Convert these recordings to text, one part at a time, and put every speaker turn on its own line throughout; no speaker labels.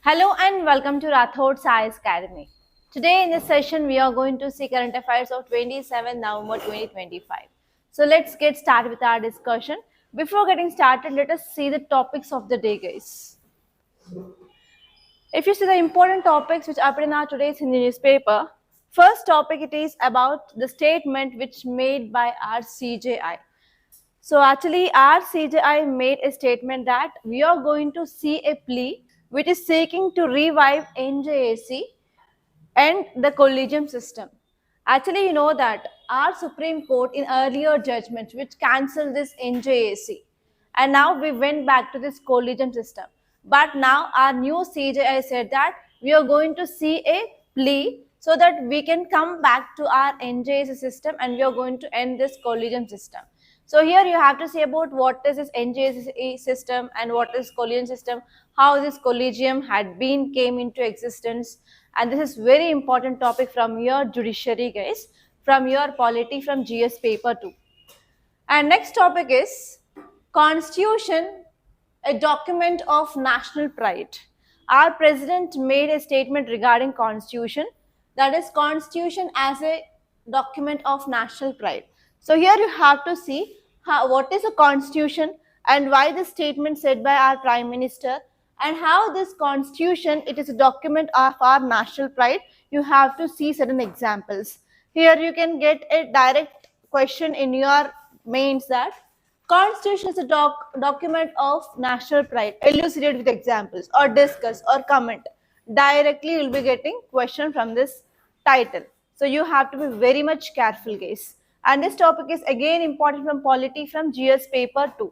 Hello and welcome to Rathods Science Academy. Today in this session we are going to see current affairs of 27 November 2025. So let's get started with our discussion. Before getting started, let us see the topics of the day, guys. If you see the important topics which appear in our today's Hindu newspaper, first topic it is about the statement which made by our CJI. So actually our CJI made a statement that we are going to see a plea which is seeking to revive NJAC and the Collegium system. Actually, you know that our Supreme Court in earlier judgments which cancelled this NJAC, and now we went back to this Collegium system. But now our new CJI said that we are going to see a plea so that we can come back to our NJAC system and we are going to end this Collegium system. So here you have to see about what is this NJAC system and what is Collegium system, how this Collegium had came into existence, and this is very important topic from your judiciary, guys, from your polity, from GS paper 2. And next topic is Constitution, a document of national pride. Our president made a statement regarding Constitution, that is Constitution as a document of national pride. So here you have to see what is a constitution and why this statement said by our Prime Minister, and how this constitution, it is a document of our national pride. You have to see certain examples. Here you can get a direct question in your mains that constitution is a document of national pride. Elucidate with examples or discuss or comment. Directly you will be getting question from this title. So you have to be very much careful, guys. And this topic is again important from polity from GS paper 2.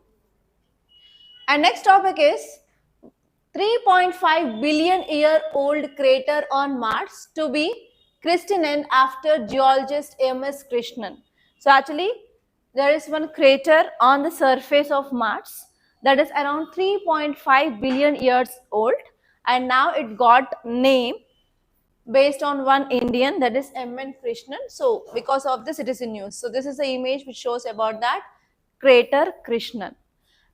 And next topic is 3.5 billion year old crater on Mars to be christened after geologist M.S. Krishnan. So actually there is one crater on the surface of Mars that is around 3.5 billion years old, and now it got name based on one Indian, that is M.N. Krishnan. So because of this it is in news. So this is the image which shows about that crater Krishnan.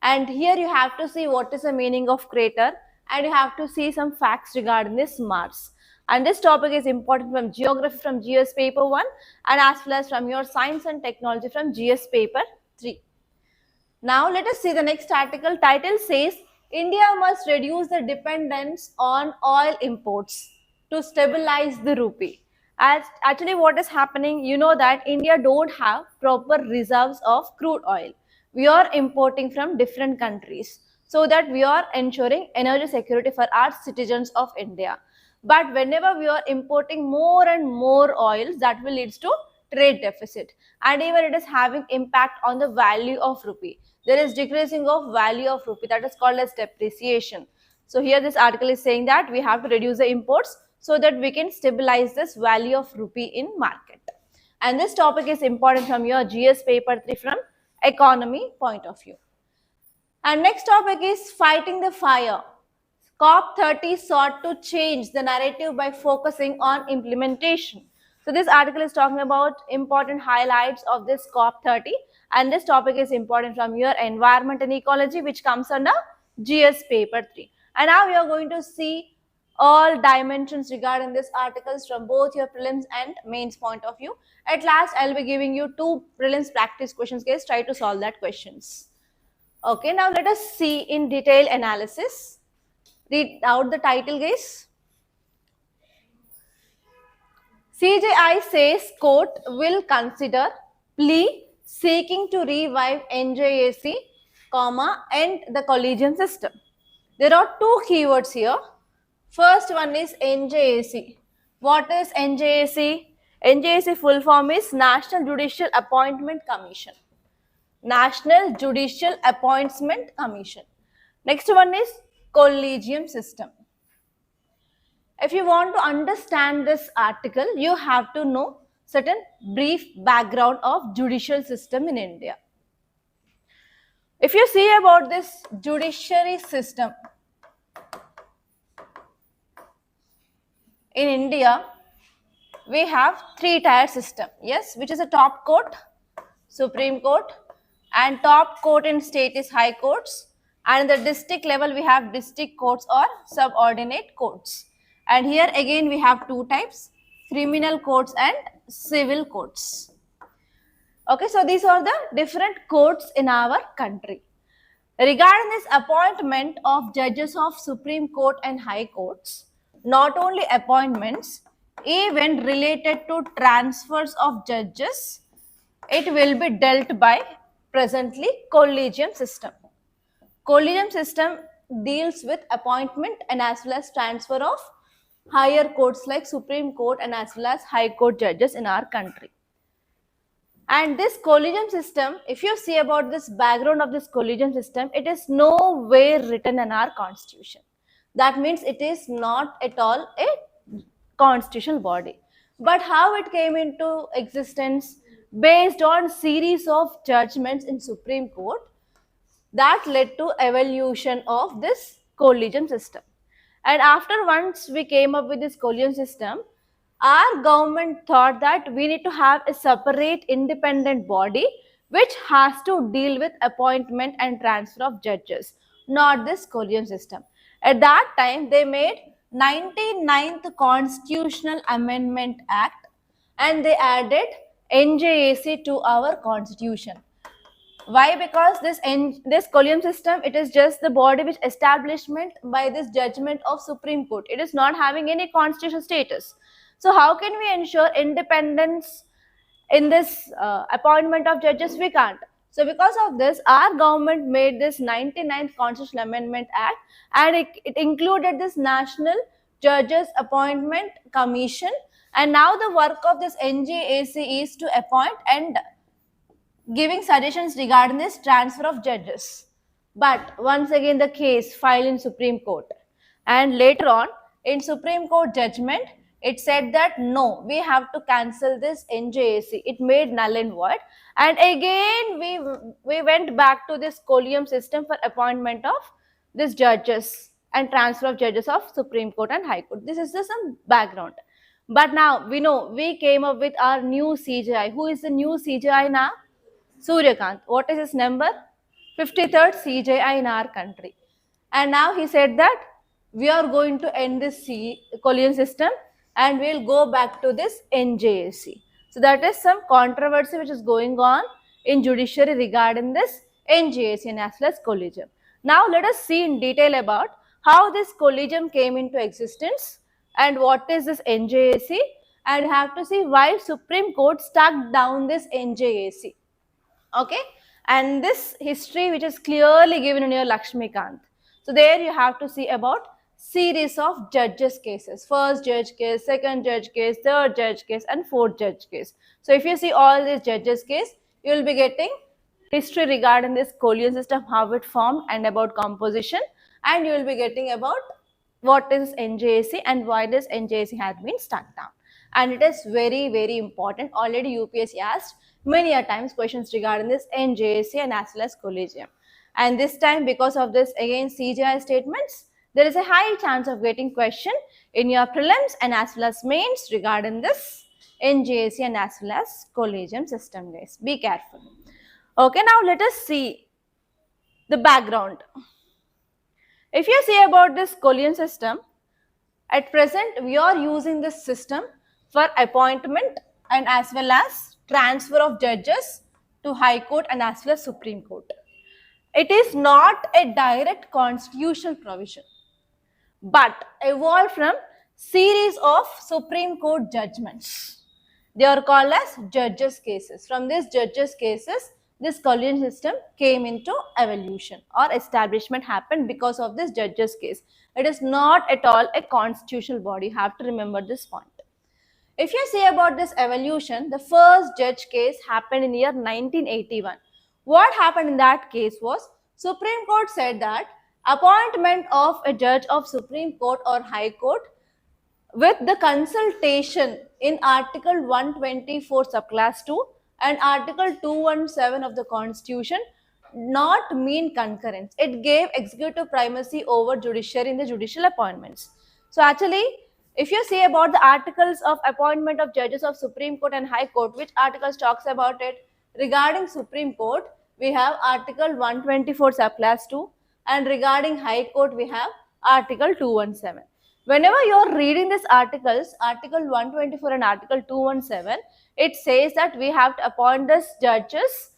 And here you have to see what is the meaning of crater, and you have to see some facts regarding this Mars. And this topic is important from geography from GS paper 1 and as well as from your science and technology from GS paper 3. Now let us see the next article. Title says India must reduce the dependence on oil imports to stabilize the rupee. As actually what is happening, you know that India don't have proper reserves of crude oil. We are importing from different countries, so that we are ensuring energy security for our citizens of India. But whenever we are importing more and more oils, that will lead to trade deficit, and even it is having impact on the value of rupee. There is decreasing of value of rupee, that is called as depreciation. So here this article is saying that we have to reduce the imports so that we can stabilize this value of rupee in market. And this topic is important from your GS paper 3 from economy point of view. And next topic is fighting the fire. COP30 sought to change the narrative by focusing on implementation. So this article is talking about important highlights of this COP30, and this topic is important from your environment and ecology, which comes under GS paper 3. And now we are going to see all dimensions regarding these articles from both your prelims and mains point of view. At last, I'll be giving you 2 prelims practice questions, guys. Try to solve that questions. Okay, now let us see in detail analysis. Read out the title, guys. CJI says court will consider plea seeking to revive NJAC, and the Collegium system. There are 2 keywords here. First one is NJAC. What is NJAC? NJAC full form is National Judicial Appointment Commission. National Judicial Appointment Commission. Next one is Collegium system. If you want to understand this article, you have to know certain brief background of judicial system in India. If you see about this judiciary system in India, we have 3-tier system, yes, which is a top court, Supreme Court, and top court in state is high courts, And at the district level, we have district courts or subordinate courts. And here again, we have two types, criminal courts and civil courts. Okay, so these are the different courts in our country. Regarding this appointment of judges of Supreme Court and High Courts, not only appointments, even related to transfers of judges, it will be dealt by presently Collegium system. Collegium system deals with appointment and as well as transfer of higher courts like Supreme Court and as well as High Court judges in our country. And this collegium system, if you see about this background of this collegium system, it is nowhere written in our constitution. That means it is not at all a constitutional body. But how it came into existence based on series of judgments in Supreme Court that led to evolution of this collegium system. And after once we came up with this collegium system, our government thought that we need to have a separate independent body which has to deal with appointment and transfer of judges, not this collegium system. At that time, they made 99th Constitutional Amendment Act and they added NJAC to our constitution. Why? Because this collegium system, it is just the body which establishment by this judgment of Supreme Court. It is not having any constitutional status. So how can we ensure independence in this appointment of judges? We can't. So because of this, our government made this 99th Constitutional Amendment Act and it included this National Judges Appointment Commission. And now the work of this NJAC is to appoint and giving suggestions regarding this transfer of judges. But once again the case filed in Supreme Court, and later on in Supreme Court judgment, it said that no, we have to cancel this NJAC. It made null and void. And again we went back to this collegium system for appointment of these judges and transfer of judges of Supreme Court and High Court. This is just some background. But now we know we came up with our new CJI. Who is the new CJI now? Suryakant. What is his number? 53rd CJI in our country. And now he said that we are going to end this collegium system and we'll go back to this NJAC. So that is some controversy which is going on in judiciary regarding this NJAC and as well as collegium. Now let us see in detail about how this collegium came into existence and what is this NJAC, and have to see why Supreme Court struck down this NJAC. Okay, and this history which is clearly given in your Lakshmikant. So there you have to see about series of judges cases, first judge case, second judge case, third judge case and fourth judge case. So if you see all these judges case, you will be getting history regarding this collegium system, how it formed and about composition, and you will be getting about what is NJAC and why this NJAC has been struck down. And it is very, very important. Already UPSC asked many a times questions regarding this NJAC and as well as collegium. And this time, because of this again CJI statements, there is a high chance of getting question in your prelims and as well as mains regarding this NJAC and as well as collegium system, guys. Be careful. Okay, now let us see the background. If you see about this collegium system, at present we are using this system for appointment and as well as transfer of judges to High Court and as well as Supreme Court. It is not a direct constitutional provision, but evolved from series of Supreme Court judgments. They are called as judges cases. From these judges cases, this collegium system came into evolution or establishment happened because of this judges case. It is not at all a constitutional body. You have to remember this point. If you see about this evolution, the first judge case happened in year 1981. What happened in that case was, Supreme Court said that appointment of a judge of Supreme Court or High Court with the consultation in Article 124 subclass 2 and Article 217 of the Constitution not mean concurrence. It gave executive primacy over judiciary in the judicial appointments. So actually, if you see about the articles of appointment of judges of Supreme Court and High Court, which articles talks about it? Regarding Supreme Court, we have Article 124 subclass 2 and regarding High Court we have Article 217. Whenever you are reading these articles, Article 124 and Article 217, it says that we have to appoint these judges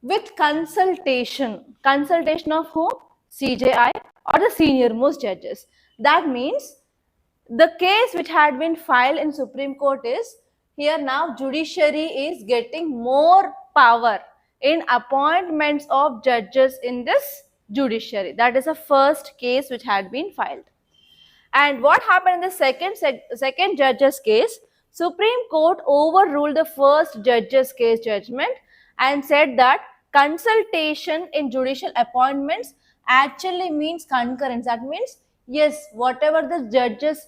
with consultation. Consultation of whom? CJI or the senior most judges. That means the case which had been filed in Supreme Court is here now judiciary is getting more power in appointments of judges in this judiciary. That is the first case which had been filed. And what happened in the second judge's case? Supreme Court overruled the first judge's case judgment and said that consultation in judicial appointments actually means concurrence. That means, yes, whatever the judge's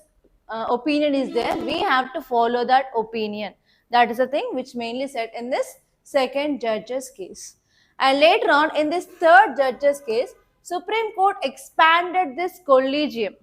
opinion is there, we have to follow that opinion. That is the thing which mainly said in this second judge's case. And later on in this third judge's case, Supreme Court expanded this collegium.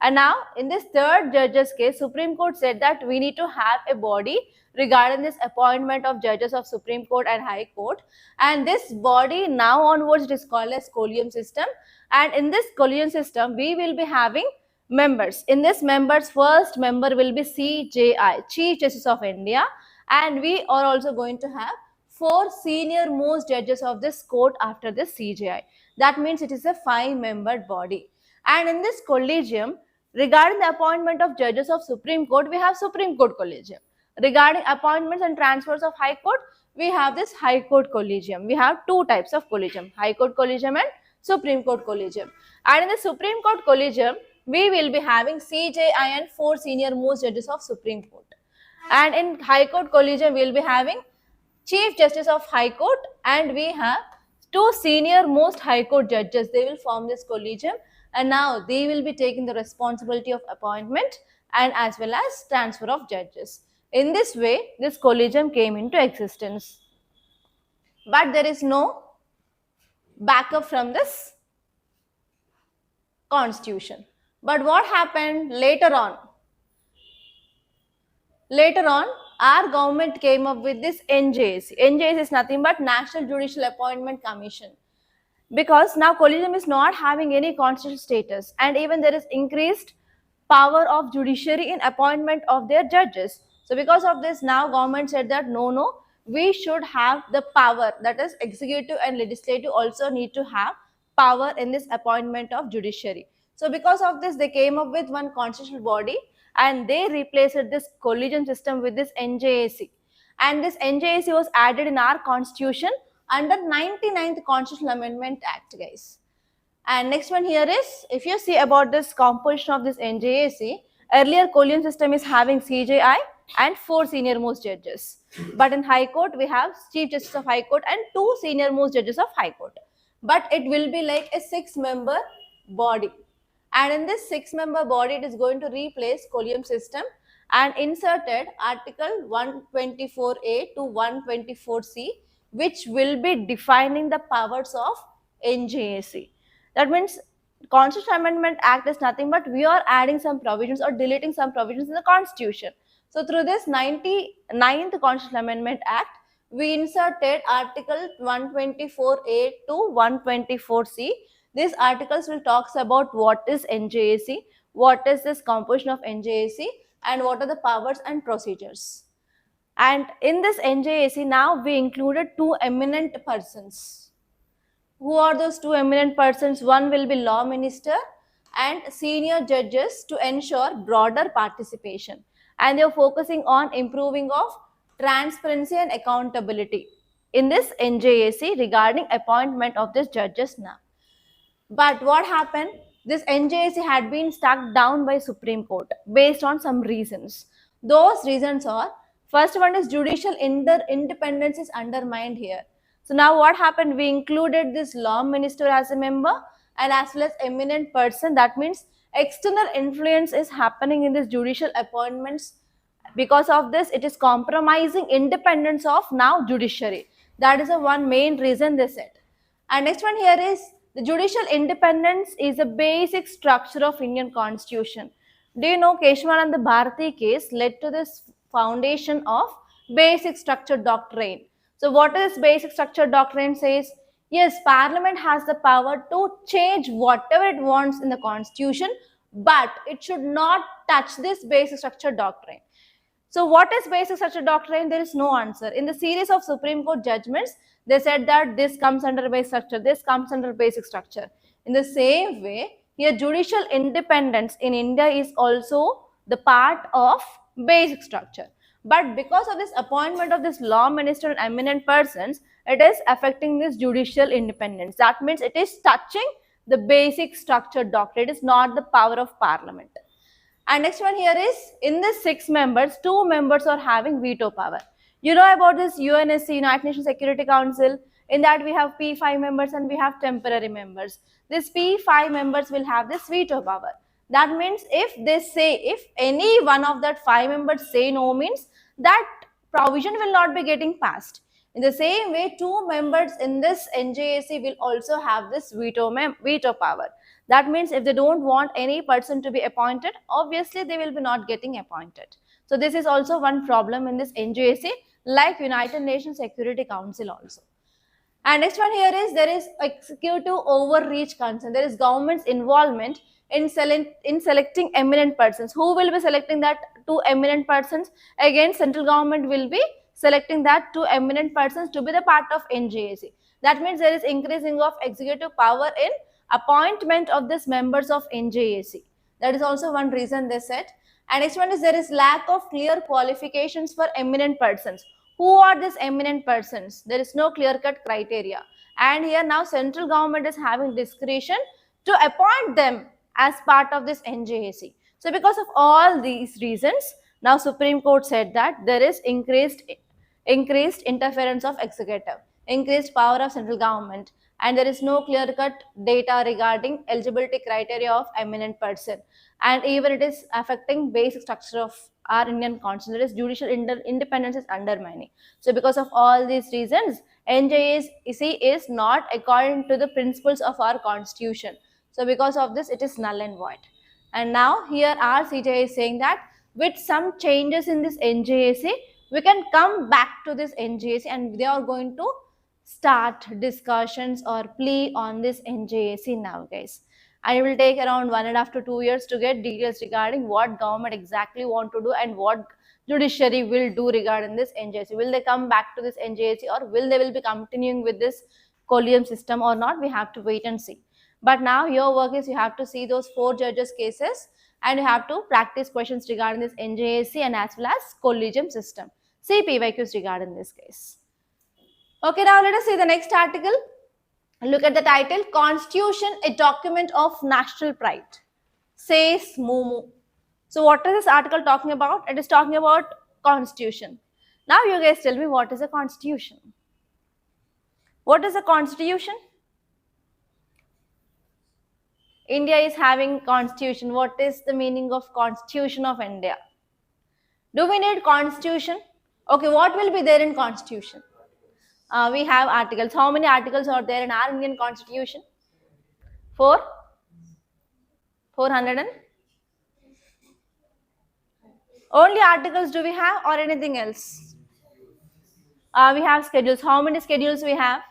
And now in this third judge's case, Supreme Court said that we need to have a body regarding this appointment of judges of Supreme Court and High Court. And this body now onwards it is called as Collegium system. And in this Collegium system, we will be having members. In this members, first member will be CJI, Chief Justice of India. And we are also going to have 4 senior most judges of this court after this CJI. That means it is a 5-membered body. And in this collegium, regarding the appointment of judges of Supreme Court, we have Supreme Court Collegium. Regarding appointments and transfers of High Court, we have this High Court Collegium. We have 2 types of collegium, High Court Collegium and Supreme Court Collegium. And in the Supreme Court Collegium, we will be having CJI and 4 senior most judges of Supreme Court. And in High Court Collegium, we will be having Chief Justice of High Court and we have 2 senior most High Court judges. They will form this collegium. And now they will be taking the responsibility of appointment and as well as transfer of judges. In this way, this collegium came into existence. But there is no backup from this constitution. But what happened later on? Later on, our government came up with this NJAC. NJAC is nothing but National Judicial Appointment Commission. Because now collegium is not having any constitutional status and even there is increased power of judiciary in appointment of their judges. So because of this, now government said that no, we should have the power, that is executive and legislative also need to have power in this appointment of judiciary. So because of this, they came up with one constitutional body and they replaced this collegium system with this NJAC. And this NJAC was added in our constitution under 99th Constitutional Amendment Act, guys. And next one here is, if you see about this composition of this NJAC, earlier collegium system is having CJI and 4 senior most judges. But in High Court, we have Chief Justice of High Court and 2 senior most judges of High Court. But it will be like a 6-member body. And in this 6-member body, it is going to replace collegium system and inserted Article 124A to 124C, which will be defining the powers of NJAC. That means Constitutional Amendment Act is nothing but we are adding some provisions or deleting some provisions in the Constitution. So through this 99th Constitutional Amendment Act, we inserted Article 124A to 124C. These articles will talk about what is NJAC, what is this composition of NJAC, and what are the powers and procedures. And in this NJAC, now we included 2 eminent persons. Who are those 2 eminent persons? One will be law minister and senior judges to ensure broader participation. And they are focusing on improving of transparency and accountability in this NJAC regarding appointment of these judges now. But what happened? This NJAC had been struck down by Supreme Court based on some reasons. Those reasons are, first one is judicial independence is undermined here. So now what happened? We included this law minister as a member and as well as eminent person. That means external influence is happening in this judicial appointments. Because of this, it is compromising independence of now judiciary. That is the one main reason they said. And next one here is the judicial independence is a basic structure of Indian Constitution. Do you know Keshavananda Bharati case led to this foundation of basic structure doctrine? So what is basic structure doctrine says? Yes, Parliament has the power to change whatever it wants in the Constitution, but it should not touch this basic structure doctrine. So what is basic structure doctrine? There is no answer. In the series of Supreme Court judgments, they said that this comes under basic structure, this comes under basic structure. In the same way, here judicial independence in India is also the part of basic structure. But because of this appointment of this law minister and eminent persons, it is affecting this judicial independence. That means it is touching the basic structure doctrine. It is not the power of Parliament. And next one here is, in the 6 members, 2 members are having veto power. You know about this UNSC, United Nations Security Council. In that we have P5 members and we have temporary members. This P5 members will have this veto power. That means if any one of that 5 members say no, means that provision will not be getting passed. In the same way, 2 members in this NJAC will also have this veto power. That means if they don't want any person to be appointed, obviously they will be not getting appointed. So this is also one problem in this NJAC, like United Nations Security Council also. And next one here is, there is executive overreach concern. There is government's involvement in selecting eminent persons. Who will be selecting that 2 eminent persons? Again, central government will be selecting that 2 eminent persons to be the part of NJAC. That means there is increasing of executive power in appointment of these members of NJAC. That is also one reason they said. And next one is, there is lack of clear qualifications for eminent persons. Who are these eminent persons? There is no clear-cut criteria. And here now central government is having discretion to appoint them as part of this NJAC. So because of all these reasons, now Supreme Court said that there is increased interference of executive, increased power of central government, and there is no clear-cut data regarding eligibility criteria of eminent person. And even it is affecting basic structure of our Indian constitution. That is, judicial independence is undermining. So because of all these reasons, NJAC is not according to the principles of our constitution. So because of this, it is null and void. And now here our CJI is saying that with some changes in this NJAC, we can come back to this NJAC and they are going to start discussions or plea on this NJAC now, guys. And it will take around 1.5 to 2 years to get details regarding what government exactly want to do and what judiciary will do regarding this NJAC. Will they come back to this NJAC, or will they be continuing with this Collegium system or not? We have to wait and see. But now your work is, you have to see those 4 judges cases and you have to practice questions regarding this NJAC and as well as Collegium system. See PYQs regarding this case. Okay, now let us see the next article. Look at the title, Constitution, a Document of National Pride, says Mumu. So what is this article talking about? It is talking about Constitution. Now you guys tell me, what is a Constitution? What is a Constitution? India is having Constitution. What is the meaning of Constitution of India? Do we need Constitution? Okay, what will be there in Constitution? We have articles. How many articles are there in our Indian Constitution? 400 and only articles do we have, or anything else? We have schedules. How many schedules we have?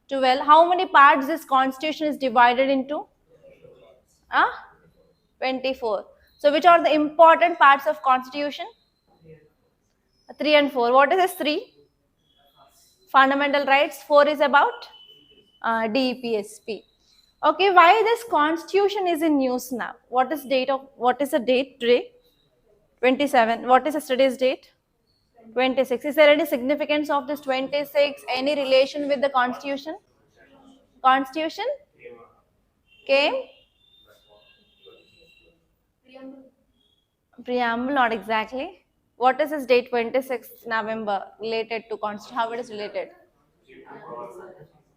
12. How many parts this Constitution is divided into? 24. So which are the important parts of Constitution? 3 and 4. What is this 3? Fundamental rights. 4 is about DPSP. Okay, why this Constitution is in news now? What is the date today? 27. What is yesterday's date? 26. Is there any significance of this 26? Any relation with the Constitution? Constitution came? Preamble, not exactly. What is this date, 26th November, related to Constitution? How it is related?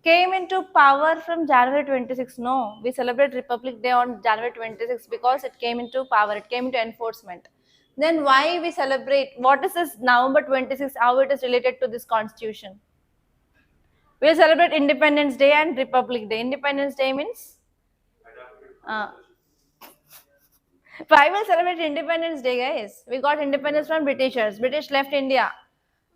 Came into power from January 26th. No, we celebrate Republic Day on January 26th because it came into power, it came into enforcement. Then why we celebrate? What is this November 26th? How it is related to this Constitution? We will celebrate Independence Day and Republic Day. Independence Day means? Why will celebrate Independence Day, guys? We got independence from Britishers. British left India,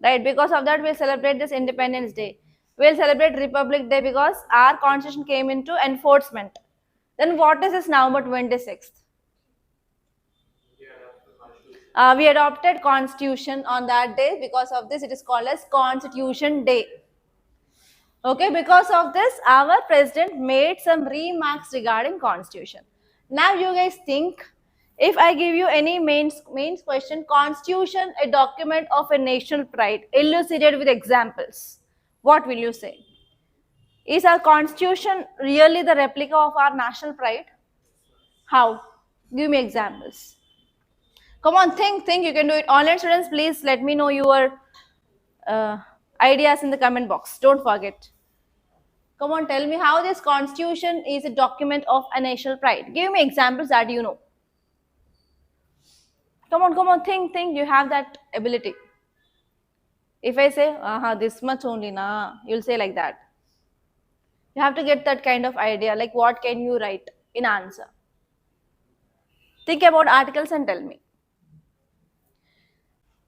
right? Because of that, we'll celebrate this Independence Day. We'll celebrate Republic Day because our constitution came into enforcement. Then what is this November 26th? We adopted constitution on that day. Because of this, it is called as Constitution Day. Okay, because of this, our president made some remarks regarding constitution. Now you guys think, if I give you any mains question, constitution, a document of a national pride, elucidated with examples, what will you say? Is our constitution really the replica of our national pride? How? Give me examples. Come on, think, you can do it. Online students, please let me know your ideas in the comment box. Don't forget. Come on, tell me how this constitution is a document of a national pride. Give me examples that you know. Come on, think, you have that ability. If I say, this much only, na, you'll say like that. You have to get that kind of idea, like what can you write in answer. Think about articles and tell me.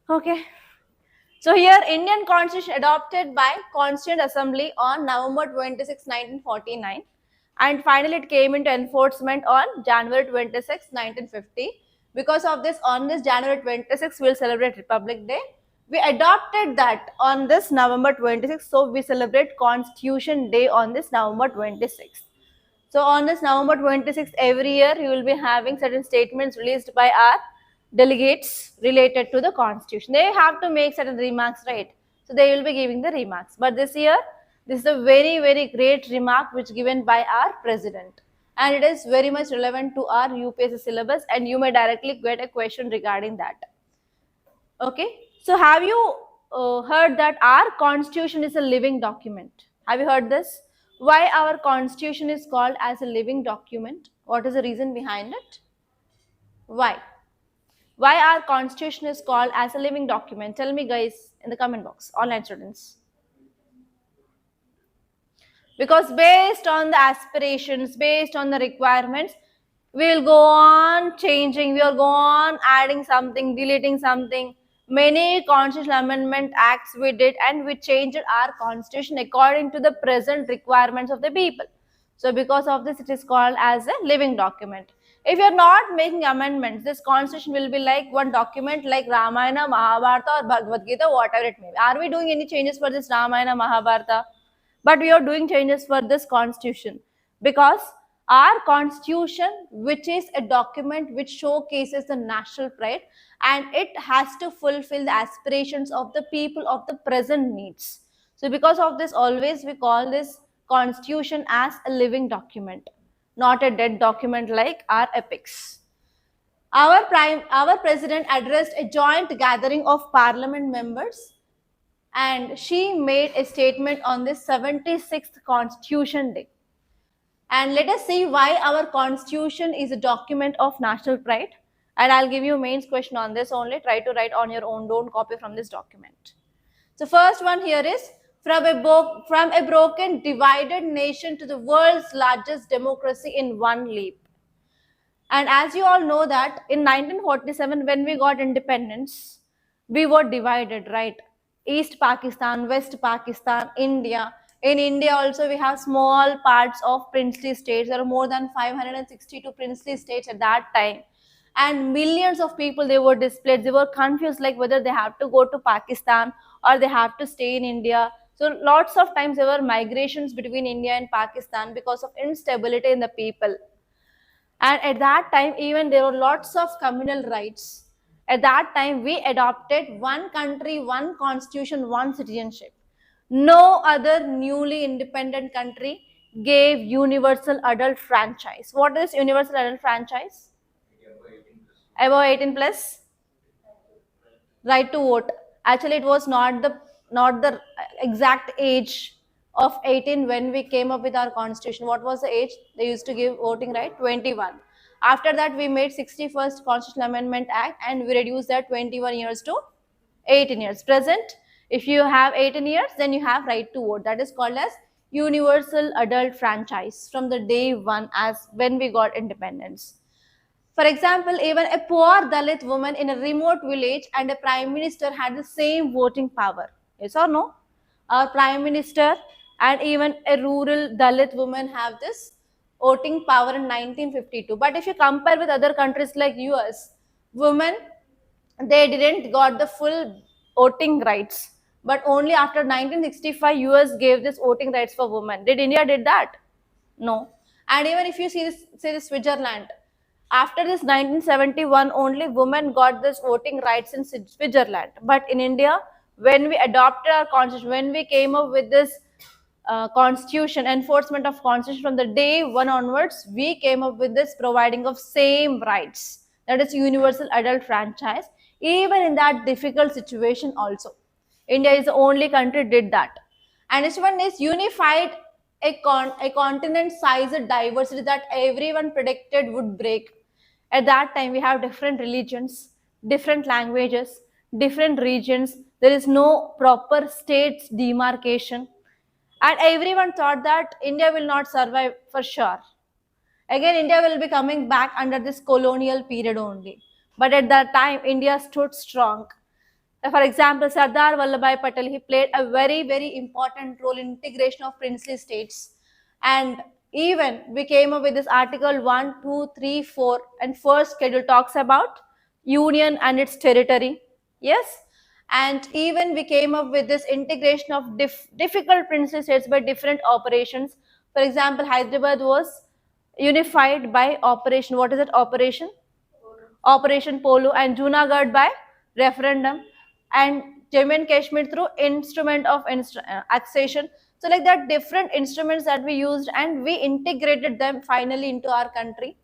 Okay. So here, Indian Constitution adopted by Constituent Assembly on November 26, 1949, and finally it came into enforcement on January 26, 1950. Because of this, on this January 26, we'll celebrate Republic Day. We adopted that on this November 26, so we celebrate Constitution Day on this November 26. So on this November 26, every year you will be having certain statements released by our delegates related to the constitution. They have to make certain remarks, right? So they will be giving the remarks. But this year, this is a very, very great remark which given by our president. And it is very much relevant to our UPSC syllabus, and you may directly get a question regarding that. Okay. So have you heard that our constitution is a living document? Have you heard this? Why our constitution is called as a living document? What is the reason behind it? Why? Why our constitution is called as a living document? Tell me guys in the comment box, online students. Because based on the aspirations, based on the requirements, we will go on changing, we will go on adding something, deleting something. Many constitutional amendment acts we did, and we changed our constitution according to the present requirements of the people. So because of this, it is called as a living document. If you are not making amendments, this constitution will be like one document like Ramayana, Mahabharata or Bhagavad Gita, whatever it may be. Are we doing any changes for this Ramayana, Mahabharata? But we are doing changes for this constitution, because our constitution, which is a document which showcases the national pride, and it has to fulfill the aspirations of the people of the present needs. So because of this, always we call this constitution as a living document, not a dead document like our epics. Our president addressed a joint gathering of parliament members, and she made a statement on this 76th Constitution Day. And let us see why our constitution is a document of national pride. And I'll give you mains question on this only. Try to write on your own, don't copy from this document. So first one here is, from a broken, divided nation to the world's largest democracy in one leap. And as you all know that in 1947, when we got independence, we were divided, right? East Pakistan, West Pakistan, India. In India also we have small parts of princely states. There are more than 562 princely states at that time. And millions of people, they were displaced. They were confused like whether they have to go to Pakistan or they have to stay in India. So lots of times there were migrations between India and Pakistan because of instability in the people. And at that time, even there were lots of communal rights. At that time, we adopted one country, one constitution, one citizenship. No other newly independent country gave universal adult franchise. What is universal adult franchise? Above 18 plus? Right to vote. Actually, it was not the exact age of 18 when we came up with our constitution. What was the age they used to give voting right? 21. After that, we made 61st Constitutional Amendment Act, and we reduced that 21 years to 18 years. Present, if you have 18 years, then you have right to vote. That is called as universal adult franchise from the day one as when we got independence. For example, even a poor Dalit woman in a remote village and a prime minister had the same voting power. Yes or no? our Prime Minister, and even a rural Dalit woman have this voting power in 1952. But if you compare with other countries like US, women, they didn't got the full voting rights. But only after 1965, US gave this voting rights for women. Did India did that? No. And even if you see this, say this Switzerland, after this 1971, only women got this voting rights in Switzerland. But in India, when we adopted our constitution, when we came up with this constitution, enforcement of constitution from the day one onwards, we came up with this providing of same rights. That is universal adult franchise. Even in that difficult situation also. India is the only country did that. And this one is unified a continent size diversity that everyone predicted would break. At that time, we have different religions, different languages, different regions. There is no proper states demarcation. And everyone thought that India will not survive for sure. Again, India will be coming back under this colonial period only. But at that time, India stood strong. For example, Sardar Vallabhbhai Patel, he played a very, very important role in integration of princely states. And even we came up with this article 1, 2, 3, 4, and first schedule talks about union and its territory. Yes. And even we came up with this integration of difficult princely states by different operations. For example, Hyderabad was unified by operation. What is it? Operation? Operation Polo, and Junagadh by referendum, and Jammu and Kashmir through instrument of accession. So like that, different instruments that we used, and we integrated them finally into our country.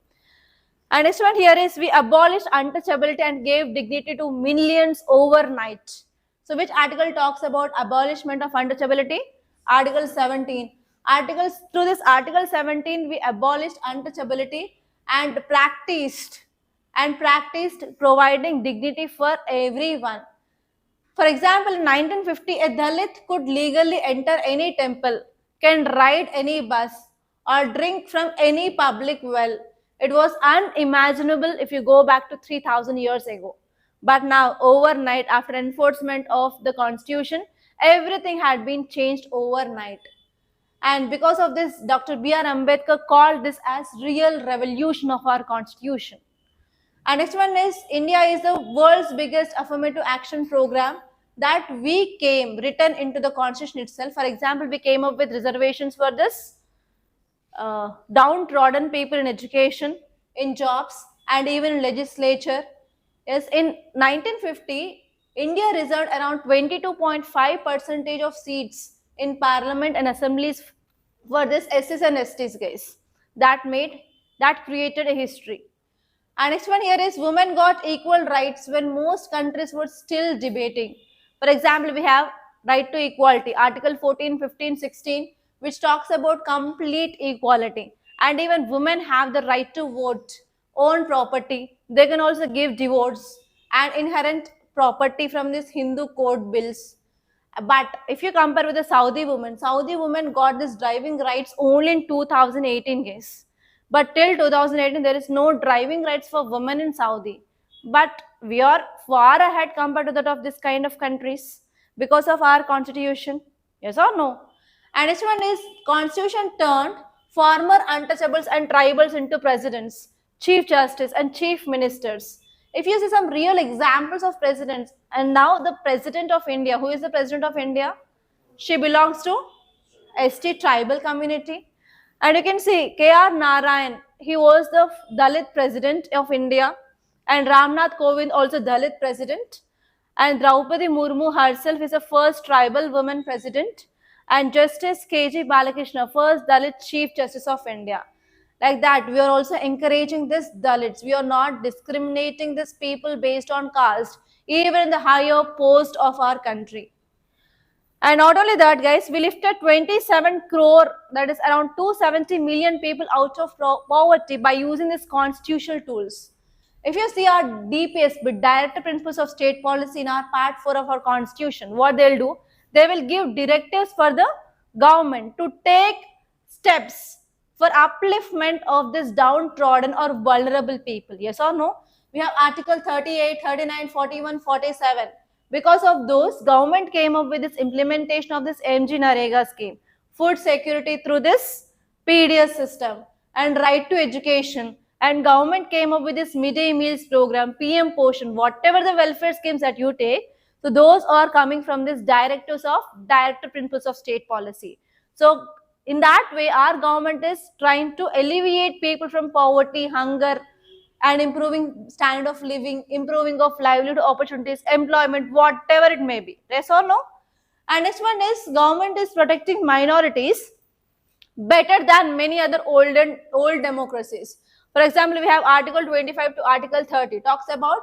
And next one here is we abolished untouchability and gave dignity to millions overnight. So which article talks about abolishment of untouchability? Article 17. Through this Article 17, we abolished untouchability and practiced providing dignity for everyone. For example, in 1950, a Dalit could legally enter any temple, can ride any bus, or drink from any public well. It was unimaginable if you go back to 3,000 years ago. But now, overnight, after enforcement of the constitution, everything had been changed overnight. And because of this, Dr. B.R. Ambedkar called this as real revolution of our constitution. And next one is India is the world's biggest affirmative action program that we written into the constitution itself. For example, we came up with reservations for this downtrodden people in education, in jobs, and even in legislature. Yes, in 1950, India reserved around 22.5% of seats in parliament and assemblies for this SCs and STs, guys. That created a history. And next one here is women got equal rights when most countries were still debating. For example, we have right to equality, Article 14, 15, 16, which talks about complete equality. And even women have the right to vote, own property. They can also give divorce and inherent property from these Hindu code bills. But if you compare with the Saudi women got this driving rights only in 2018, guys. But till 2018, there is no driving rights for women in Saudi. But we are far ahead compared to that of this kind of countries because of our constitution. Yes or no? And next one is constitution turned former untouchables and tribals into presidents, chief justice, and chief ministers. If you see some real examples of presidents, and now the president of India, who is the president of India? She belongs to ST tribal community. And you can see K.R. Narayan, he was the Dalit president of India, and Ramnath Kovind also Dalit president, and Draupadi Murmu herself is the first tribal woman president, and Justice K.G. Balakrishna, first Dalit Chief Justice of India. Like that, we are also encouraging this Dalits. We are not discriminating these people based on caste, even in the higher post of our country. And not only that, guys, we lifted 27 crore, that is around 270 million people out of poverty by using these constitutional tools. If you see our DPS, Directive Principles of State Policy, in our part 4 of our constitution, what they'll do, they will give directives for the government to take steps for upliftment of this downtrodden or vulnerable people. Yes or no? We have Article 38, 39, 41, 47. Because of those, government came up with this implementation of this MG Narega scheme, food security through this PDS system, and right to education. And government came up with this midday meals program, PM Poshan, whatever the welfare schemes that you take. So those are coming from this directive principles of state policy. So in that way, our government is trying to alleviate people from poverty, hunger, and improving standard of living, improving of livelihood opportunities, employment, whatever it may be. Yes or no? And next one is government is protecting minorities better than many other old democracies. For example, we have Article 25 to Article 30 talks about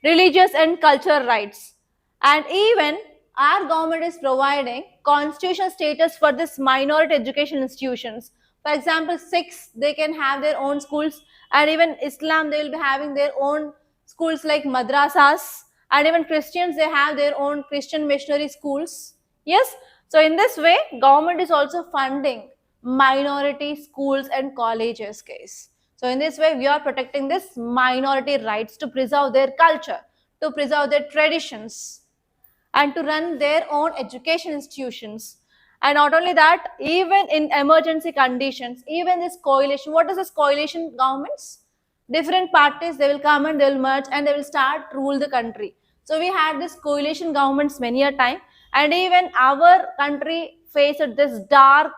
religious and cultural rights. And even our government is providing constitutional status for this minority education institutions. For example, Sikhs, they can have their own schools, and even Islam, they will be having their own schools like madrasas, and even Christians, they have their own Christian missionary schools. Yes, so in this way, government is also funding minority schools and colleges case. So in this way, we are protecting this minority rights to preserve their culture, to preserve their traditions, and to run their own education institutions. And not only that, even in emergency conditions, even this coalition, what is this coalition governments? Different parties, they will come and they will merge and they will start rule the country. So we had this coalition governments many a time, and even our country faced this dark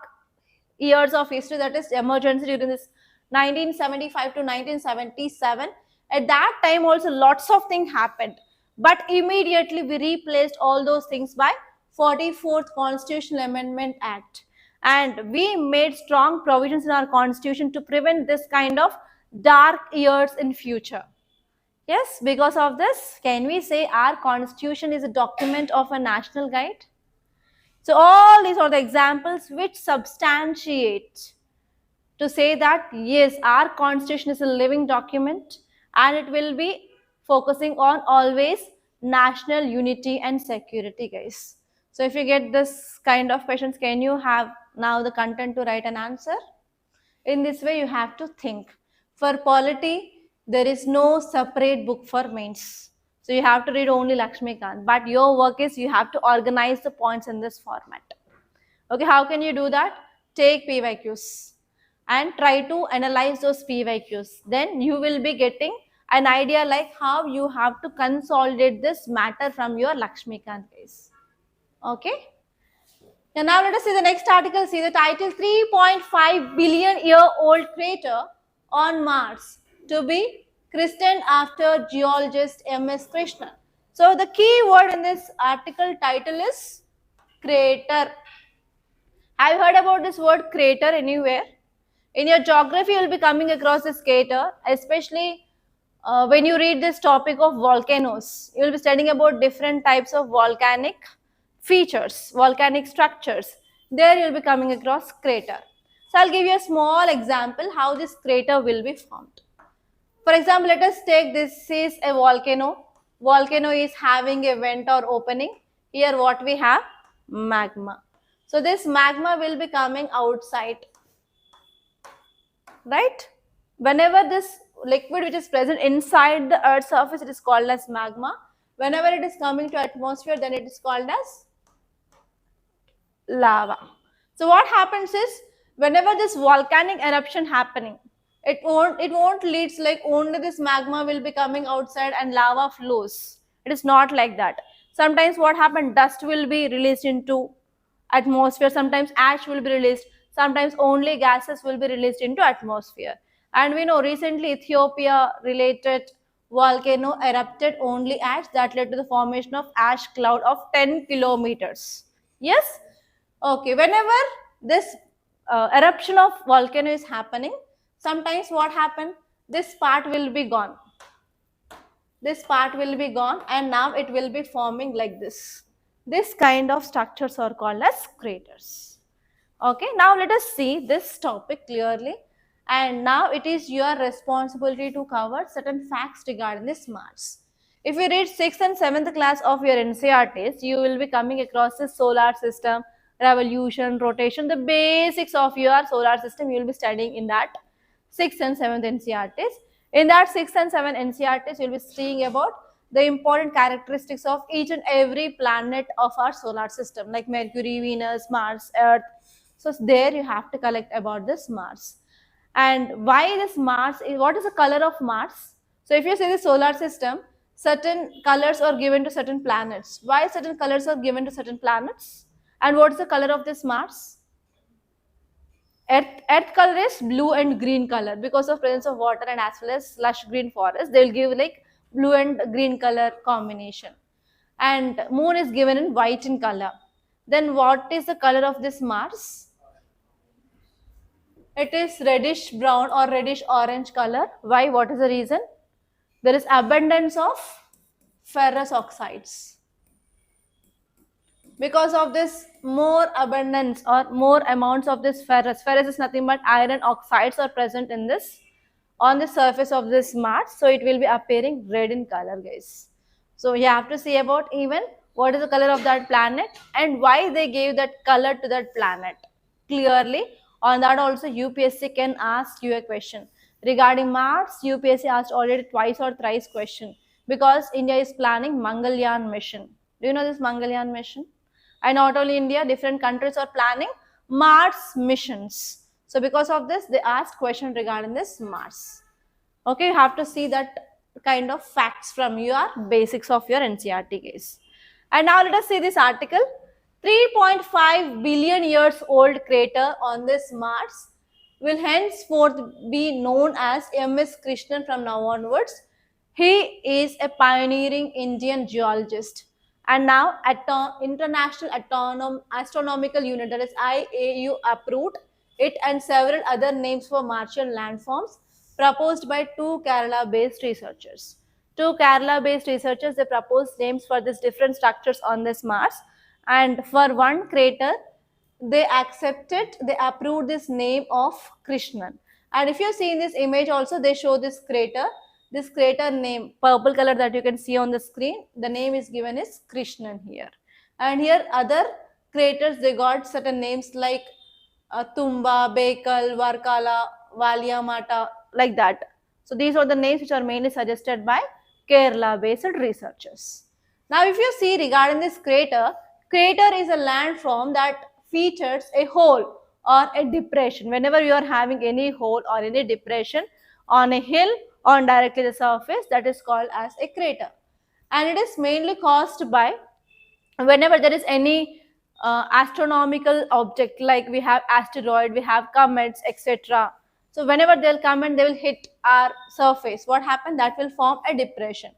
years of history, that is emergency during this 1975 to 1977. At that time also lots of things happened, but immediately we replaced all those things by 44th Constitutional Amendment Act, and we made strong provisions in our constitution to prevent this kind of dark years in future. Yes, because of this, can we say our constitution is a document of a national guide? So all these are the examples which substantiate to say that yes, our constitution is a living document, and it will be focusing on always national unity and security, guys. So if you get this kind of questions, can you have now the content to write an answer? In this way, you have to think. For polity, there is no separate book for mains. So you have to read only Lakshmikant. But your work is you have to organize the points in this format. Okay, how can you do that? Take PYQs and try to analyze those PYQs. Then you will be getting an idea like how you have to consolidate this matter from your Lakshmikant case. Okay. Now let us see the next article. See the title: 3.5 billion year old crater on Mars to be christened after geologist M.S. Krishnan. So the key word in this article title is crater. Have you heard about this word crater anywhere? In your geography, you will be coming across this crater, especially when you read this topic of volcanoes. You will be studying about different types of volcanic features, volcanic structures. There you will be coming across crater. So I'll give you a small example how this crater will be formed. For example, let us take this is a volcano. Volcano is having a vent or opening. Here what we have? Magma. So this magma will be coming outside, right? Whenever this liquid which is present inside the earth's surface, it is called as magma. Whenever it is coming to atmosphere, then it is called as lava. So what happens is, whenever this volcanic eruption happening, it won't leads like only this magma will be coming outside and lava flows. It is not like that. Sometimes what happens, dust will be released into atmosphere, sometimes ash will be released, sometimes only gases will be released into atmosphere. And we know recently Ethiopia related volcano erupted only ash, that led to the formation of ash cloud of 10 kilometers. Yes? Okay, whenever this eruption of volcano is happening, sometimes what happen, this part will be gone. This part will be gone, and now it will be forming like this. This kind of structures are called as craters. Okay, now let us see this topic clearly. And now it is your responsibility to cover certain facts regarding this Mars. If you read 6th and 7th class of your NCRTs, you will be coming across the solar system, revolution, rotation, the basics of your solar system you will be studying in that 6th and 7th NCRTs. In that 6th and 7th NCRTs, you will be seeing about the important characteristics of each and every planet of our solar system, like Mercury, Venus, Mars, Earth. So there you have to collect about this Mars. And why this Mars, what is the color of Mars? So if you see the solar system, certain colors are given to certain planets. Why certain colors are given to certain planets? And what is the color of this Mars? Earth color is blue and green color because of presence of water and as well as lush green forest. They will give like blue and green color combination. And moon is given in white in color. Then what is the color of this Mars? It is reddish brown or reddish orange color. Why? What is the reason? There is abundance of ferrous oxides. Because of this more abundance or more amounts of this ferrous is nothing but iron oxides are present in this on the surface of this Mars, so it will be appearing red in color, guys. So you have to see about even what is the color of that planet and why they gave that color to that planet. Clearly on that also UPSC can ask you a question regarding Mars. UPSC asked already twice or thrice question because India is planning Mangalyaan mission. Do you know this Mangalyaan mission? And not only India, different countries are planning Mars missions. So because of this, they asked question regarding this Mars. Okay, you have to see that kind of facts from your basics of your NCERT case. And now let us see this article. 3.5 billion years old crater on this Mars will henceforth be known as MS Krishnan from now onwards. He is a pioneering Indian geologist. And now International Astronomical Unit, that is IAU, approved it and several other names for Martian landforms proposed by two Kerala-based researchers. Two Kerala-based researchers, they proposed names for these different structures on this Mars. And for one crater, they approved this name of Krishnan. And if you see in this image also, they show this crater name, purple color that you can see on the screen, the name is given is Krishnan here. And here other craters, they got certain names like Tumba, Bekal, Varkala, Valiamata, like that. So these are the names which are mainly suggested by Kerala-based researchers. Now if you see regarding this crater is a landform that features a hole or a depression. Whenever you are having any hole or any depression on a hill on directly the surface, that is called as a crater. And it is mainly caused by whenever there is any astronomical object, like we have asteroid, we have comets, etc. So whenever they'll come and they will hit our surface, what happens? That will form a depression.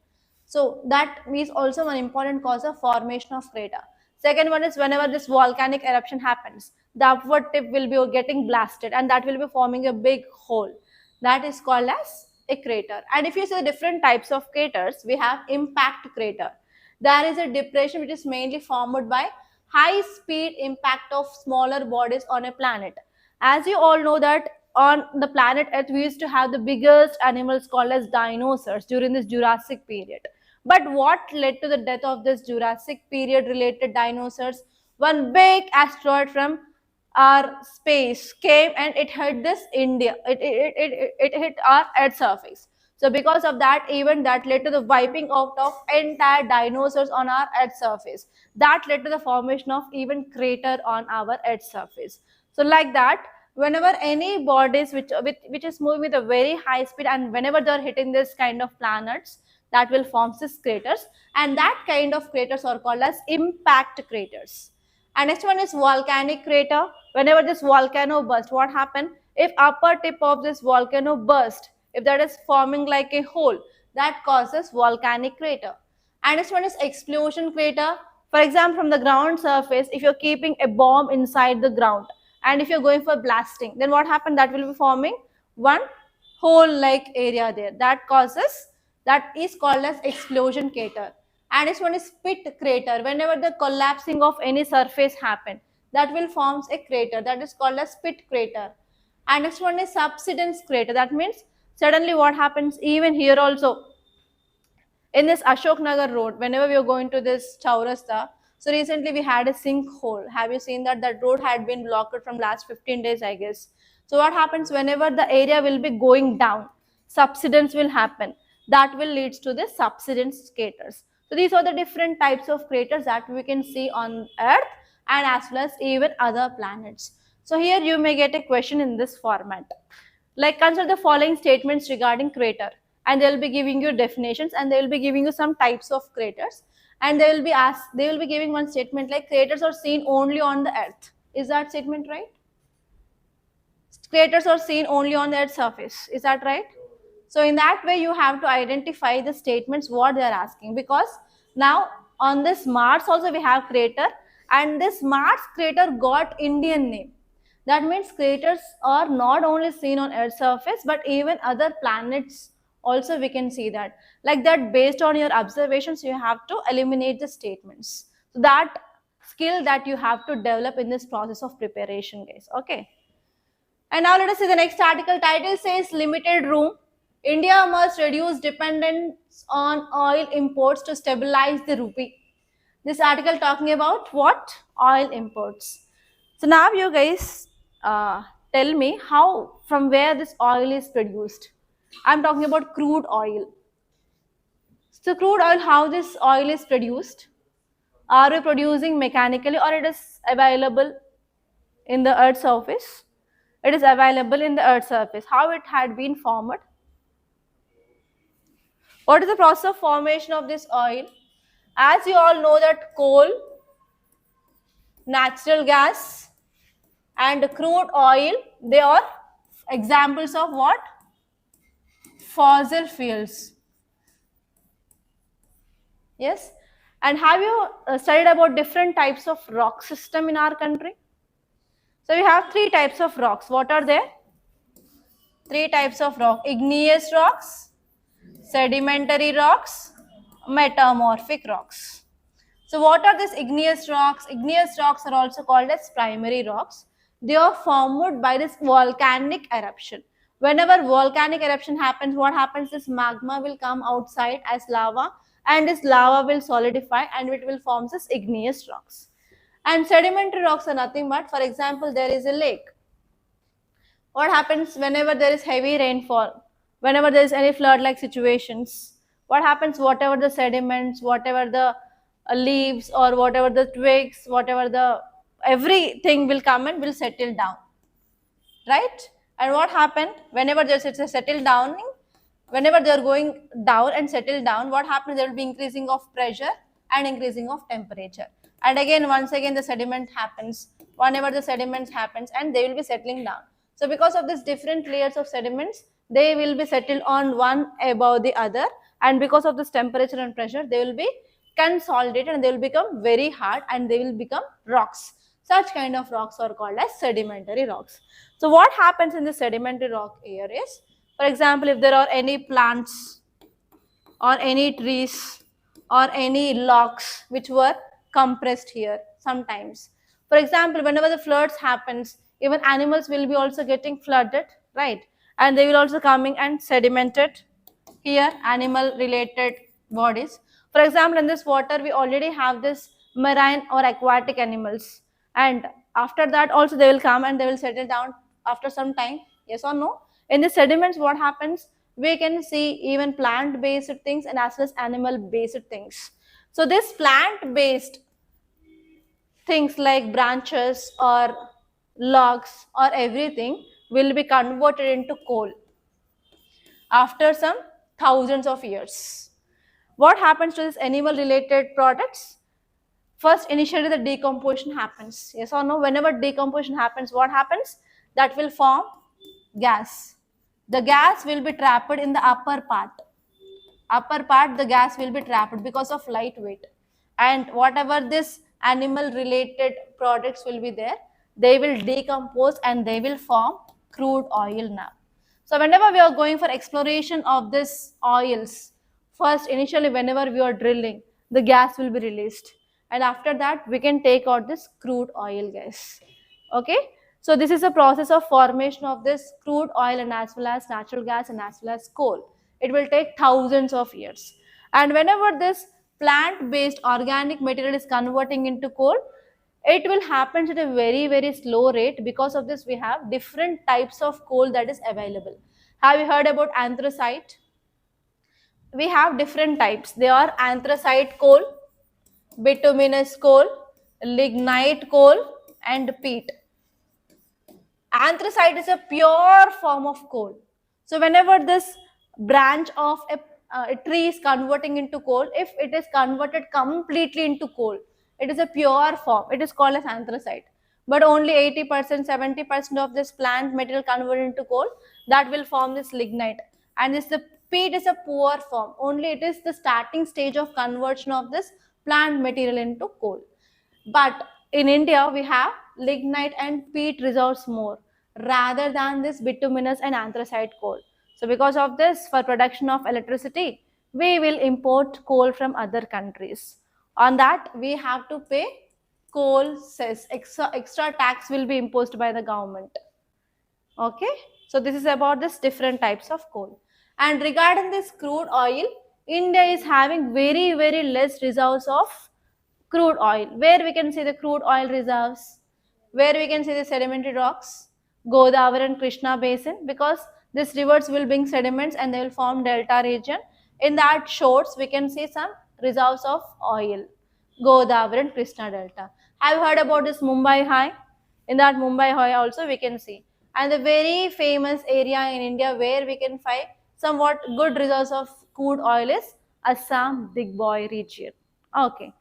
So that is also one important cause of formation of crater. Second one is whenever this volcanic eruption happens, the upward tip will be getting blasted and that will be forming a big hole. That is called as a crater. And if you see the different types of craters, we have impact crater. There is a depression which is mainly formed by high speed impact of smaller bodies on a planet. As you all know that on the planet Earth, we used to have the biggest animals called as dinosaurs during this Jurassic period. But what led to the death of this Jurassic period related dinosaurs? One big asteroid from our space came and it hit this India. It hit our Earth surface. So because of that event, that led to the wiping out of entire dinosaurs on our Earth surface. That led to the formation of even crater on our Earth surface. So like that, whenever any bodies which is moving with a very high speed and whenever they are hitting this kind of planets, that will form these craters, and that kind of craters are called as impact craters. And next one is volcanic crater. Whenever this volcano burst, what happened? If upper tip of this volcano burst, if that is forming like a hole, that causes volcanic crater. And next one is explosion crater. For example, from the ground surface, if you're keeping a bomb inside the ground and if you're going for blasting, then what happened? That will be forming one hole like area there. That is called as explosion crater. And this one is pit crater. Whenever the collapsing of any surface happen, that will form a crater. That is called as pit crater. And next one is subsidence crater. That means suddenly what happens, even here also, in this Ashok Nagar road, whenever we are going to this Chaurasta, so recently we had a sinkhole. Have you seen that? That road had been blocked from last 15 days, I guess. So what happens whenever the area will be going down, subsidence will happen. that will lead to the subsidence craters. So these are the different types of craters that we can see on Earth and as well as even other planets. So here you may get a question in this format. Like consider the following statements regarding crater, and they will be giving you definitions and they will be giving you some types of craters, and they will be giving one statement like craters are seen only on the Earth. Is that statement right? Craters are seen only on the Earth's surface. Is that right? So in that way, you have to identify the statements what they are asking, because now on this Mars also we have crater, and this Mars crater got Indian name. That means craters are not only seen on Earth's surface, but even other planets also we can see that. Like that, based on your observations, you have to eliminate the statements. So that skill that you have to develop in this process of preparation, guys. Okay. And now let us see the next article. Title says limited room. India must reduce dependence on oil imports to stabilize the rupee. This article talking about what? Oil imports. So now you guys tell me how, from where this oil is produced. I'm talking about crude oil. So crude oil, how this oil is produced? Are we producing mechanically, or it is available in the Earth's surface? It is available in the Earth's surface. How it had been formed? What is the process of formation of this oil? As you all know that coal, natural gas and crude oil, they are examples of what? Fossil fuels. Yes. And have you studied about different types of rock system in our country? So we have three types of rocks. What are they? Three types of rock: igneous rocks, sedimentary rocks, metamorphic rocks. So what are these igneous rocks? Igneous rocks are also called as primary rocks. They are formed by this volcanic eruption. Whenever volcanic eruption happens, what happens? This magma will come outside as lava, and this lava will solidify and it will form this igneous rocks. And sedimentary rocks are nothing but, for example, there is a lake. What happens whenever there is heavy rainfall? Whenever there is any flood-like situations, what happens? Whatever the sediments, whatever the leaves or whatever the twigs, whatever the everything will come and will settle down, right? And what happened whenever there's a settle down? Whenever they are going down and settle down, what happens? There will be increasing of pressure and increasing of temperature. And again, once again, the sediment happens. Whenever the sediments happens, and they will be settling down. So because of these different layers of sediments, they will be settled on one above the other, and because of this temperature and pressure, they will be consolidated and they will become very hard and they will become rocks. Such kind of rocks are called as sedimentary rocks. So what happens in the sedimentary rock area is, for example, if there are any plants or any trees or any logs which were compressed here sometimes. For example, whenever the floods happens, even animals will be also getting flooded, right? And they will also coming and sedimented here, animal related bodies. For example, in this water, we already have this marine or aquatic animals. And after that also they will come and they will settle down after some time. Yes or no? In the sediments, what happens? We can see even plant-based things and as well as animal-based things. So this plant-based things like branches or logs or everything will be converted into coal after some thousands of years. What happens to these animal related products? First, initially the decomposition happens. Yes or no? Whenever decomposition happens, what happens? That will form gas. The gas will be trapped in the upper part. Upper part, the gas will be trapped because of light weight. And whatever this animal related products will be there, they will decompose and they will form crude oil now. So whenever we are going for exploration of these oils, first initially whenever we are drilling, the gas will be released. And after that, we can take out this crude oil gas. Okay. So this is a process of formation of this crude oil and as well as natural gas and as well as coal. It will take thousands of years. And whenever this plant-based organic material is converting into coal, it will happen at a very, very slow rate. Because of this, we have different types of coal that is available. Have you heard about anthracite? we have different types. They are anthracite coal, bituminous coal, lignite coal, and peat. Anthracite is a pure form of coal. So whenever this branch of a tree is converting into coal, if it is converted completely into coal, it is a pure form. It is called as anthracite. But only 80%, 70% of this plant material converted into coal, that will form this lignite. And this the peat is a poor form. Only it is the starting stage of conversion of this plant material into coal. But in India, we have lignite and peat reserves more rather than this bituminous and anthracite coal. So because of this, for production of electricity, we will import coal from other countries. On that, we have to pay coal cess. Extra tax will be imposed by the government. Okay, so this is about this different types of coal. And regarding this crude oil, India is having very less reserves of crude oil. Where we can see the crude oil reserves, where we can see the sedimentary rocks, Godavari and Krishna basin, because these rivers will bring sediments and they will form delta region. In that shores, we can see some reserves of oil, Godavari and Krishna delta. Have you heard about this Mumbai High? In that Mumbai High also we can see. And the very famous area in India where we can find somewhat good reserves of crude oil is Assam Digboy region. Okay.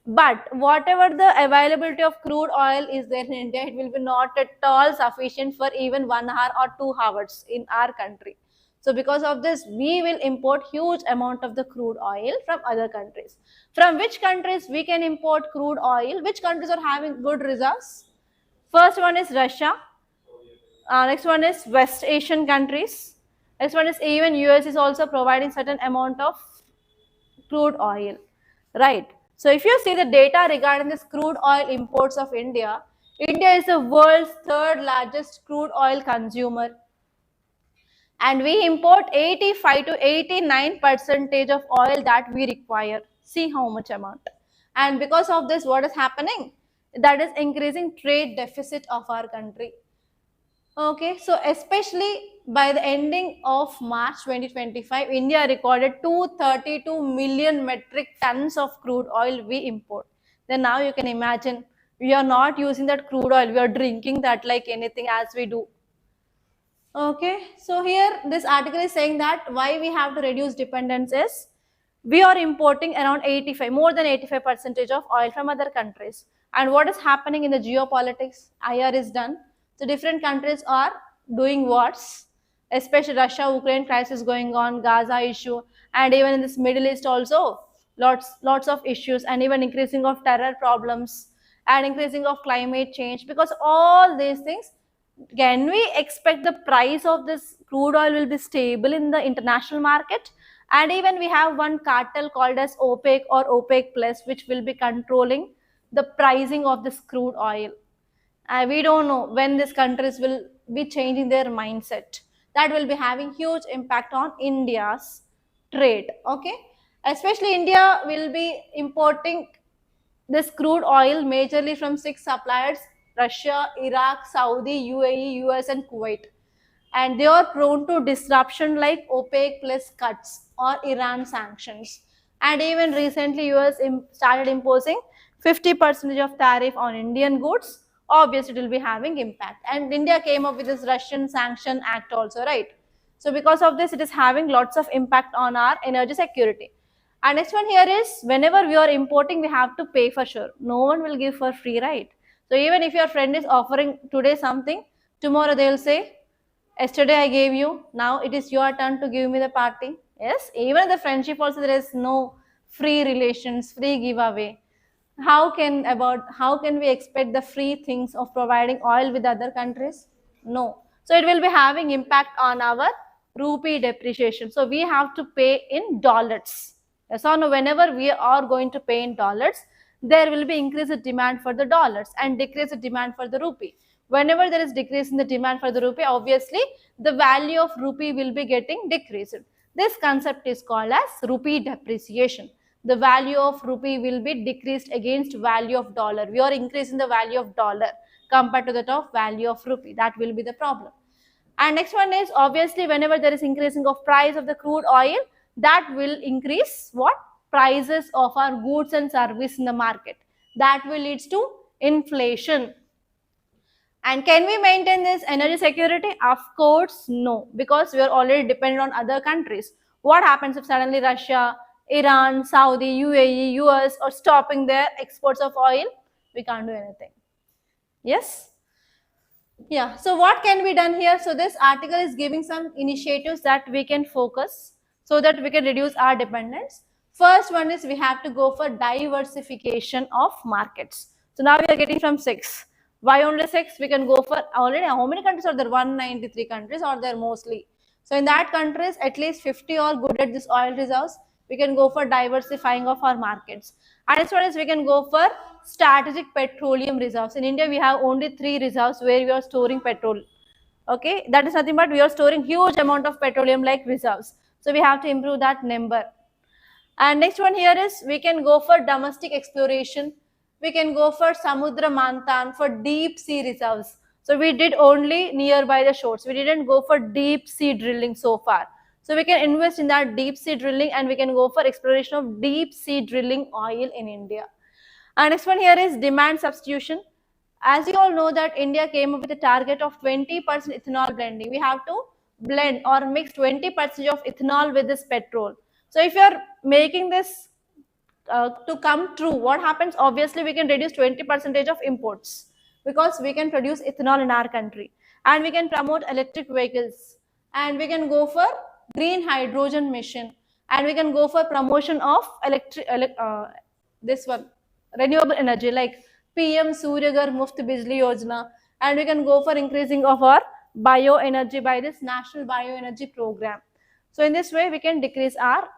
But whatever the availability of crude oil is there in India, it will be not at all sufficient for even 1 hour or 2 hours in our country. So because of this, we will import huge amount of the crude oil from other countries. From which countries we can import crude oil? Which countries are having good reserves? First one is Russia. Next one is West Asian countries. Next one is even US is also providing certain amount of crude oil, right? So if you see the data regarding this crude oil imports of India, India is the world's third largest crude oil consumer. And we import 85 to 89% of oil that we require. See how much amount. And because of this, what is happening? That is increasing trade deficit of our country. Okay, so especially by the ending of March 2025, India recorded 232 million metric tons of crude oil we import. Then now you can imagine, we are not using that crude oil, we are drinking that like anything as we do. Okay, so here this article is saying that why we have to reduce dependence is, we are importing around more than 85% of oil from other countries. And what is happening in the geopolitics? IR is done. So different countries are doing wars, especially Russia-Ukraine crisis going on, Gaza issue, and even in this Middle East also, lots of issues, and even increasing of terror problems and increasing of climate change. Because all these things, can we expect the price of this crude oil will be stable in the international market? And even we have one cartel called as OPEC or OPEC Plus, which will be controlling the pricing of this crude oil. We don't know when these countries will be changing their mindset. That will be having huge impact on India's trade. Okay, especially India will be importing this crude oil majorly from 6 suppliers: Russia, Iraq, Saudi, UAE, US and Kuwait. And they are prone to disruption like OPEC plus cuts or Iran sanctions. And even recently US started imposing 50% of tariff on Indian goods. Obviously it will be having impact. And India came up with this Russian Sanction Act also, right? So because of this, it is having lots of impact on our energy security. And next one here is, whenever we are importing, we have to pay for sure. No one will give for free, right? So even if your friend is offering today something, tomorrow they will say, yesterday I gave you, now it is your turn to give me the party. Yes, even in the friendship also there is no free relations, free giveaway. How can we expect the free things of providing oil with other countries? No. So it will be having impact on our rupee depreciation. So we have to pay in dollars. Yes or no? Whenever we are going to pay in dollars, there will be increased demand for the dollars and decreased demand for the rupee. Whenever there is decrease in the demand for the rupee, obviously the value of rupee will be getting decreased. This concept is called as rupee depreciation. The value of rupee will be decreased against value of dollar. We are increasing the value of dollar compared to that of value of rupee. That will be the problem. And next one is, obviously whenever there is increasing of price of the crude oil, That will increase what? Prices of our goods and service in the market. That will lead to inflation. And can we maintain this energy security? Of course, no, because we are already dependent on other countries. What happens if suddenly Russia, Iran, Saudi, UAE, US are stopping their exports of oil? We can't do anything. Yes? Yeah, so what can be done here? So this article is giving some initiatives that we can focus so that we can reduce our dependence. First one is we have to go for diversification of markets. So now we are getting from 6. Why only 6? We can go for already how many countries are there? 193 countries are there mostly. So in that countries, at least 50 are good at this oil reserves. We can go for diversifying of our markets. And next one is we can go for strategic petroleum reserves. In India, we have only 3 reserves where we are storing petrol. Okay, that is nothing but we are storing huge amount of petroleum like reserves. So we have to improve that number. And next one here is we can go for domestic exploration. We can go for Samudra Manthan for deep sea reserves. So we did only nearby the shores. We didn't go for deep sea drilling so far. So we can invest in that deep sea drilling and we can go for exploration of deep sea drilling oil in India. And next one here is demand substitution. As you all know that India came up with a target of 20% ethanol blending. We have to blend or mix 20% of ethanol with this petrol. So if you are making this to come true, what happens? Obviously, we can reduce 20% of imports because we can produce ethanol in our country and we can promote electric vehicles and we can go for green hydrogen mission and we can go for promotion of renewable energy like PM Suryaghar Muft Bijli Yojana, and we can go for increasing of our bioenergy by this National Bioenergy Program. So in this way, we can decrease our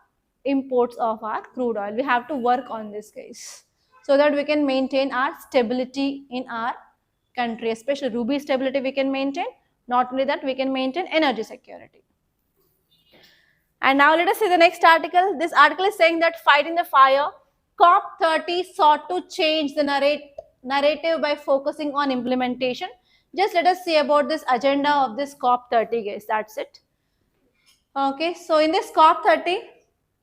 imports of our crude oil. We have to work on this case so that we can maintain our stability in our country, especially rupee stability we can maintain. Not only that, we can maintain energy security. And now let us see the next article. This article is saying that fighting the fire, COP30 sought to change the narrative by focusing on implementation. Just let us see about this agenda of this COP30, guys. That's it. Okay, so in this COP30,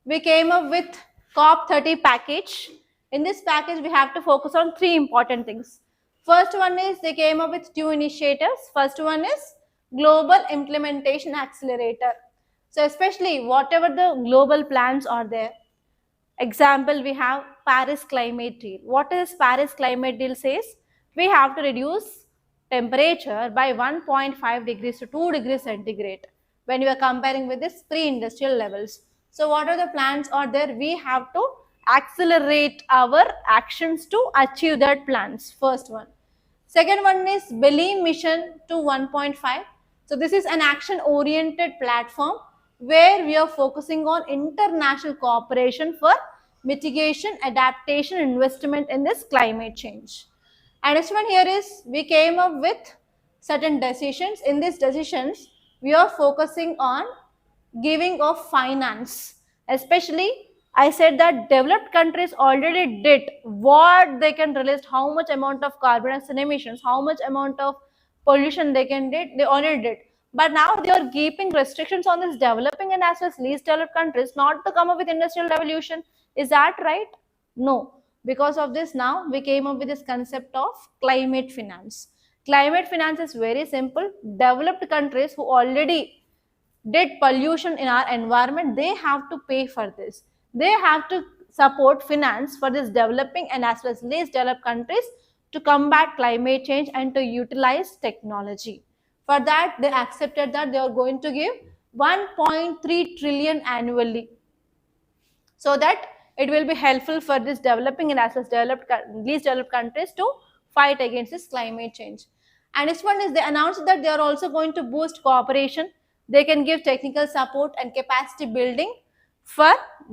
we came up with COP30 package. In this package, we have to focus on 3 important things. First one is they came up with 2 initiatives. First one is Global Implementation Accelerator. So especially whatever the global plans are there. Example, we have Paris Climate Deal. What is Paris Climate Deal says? We have to reduce temperature by 1.5 degrees to 2 degrees centigrade when you are comparing with this pre-industrial levels. So what are the plans are there? We have to accelerate our actions to achieve that plans. First one. Second one is Belém Mission to 1.5. So this is an action-oriented platform where we are focusing on international cooperation for mitigation, adaptation, investment in this climate change. And next one here is we came up with certain decisions. In these decisions, we are focusing on giving of finance. Especially, I said that developed countries already did what they can release, how much amount of carbon dioxide emissions, how much amount of pollution they can did, they already did. But now they are keeping restrictions on this developing and as well as least developed countries not to come up with industrial revolution. Is that right? No. Because of this, now we came up with this concept of climate finance. Climate finance is very simple. Developed countries who already did pollution in our environment, they have to pay for this. They have to support finance for this developing and as well as least developed countries to combat climate change and to utilize technology. For that, they accepted that they are going to give 1.3 trillion annually so that it will be helpful for this developing and as well as least developed countries to fight against this climate change. And this one is they announced that they are also going to boost cooperation. They can give technical support and capacity building for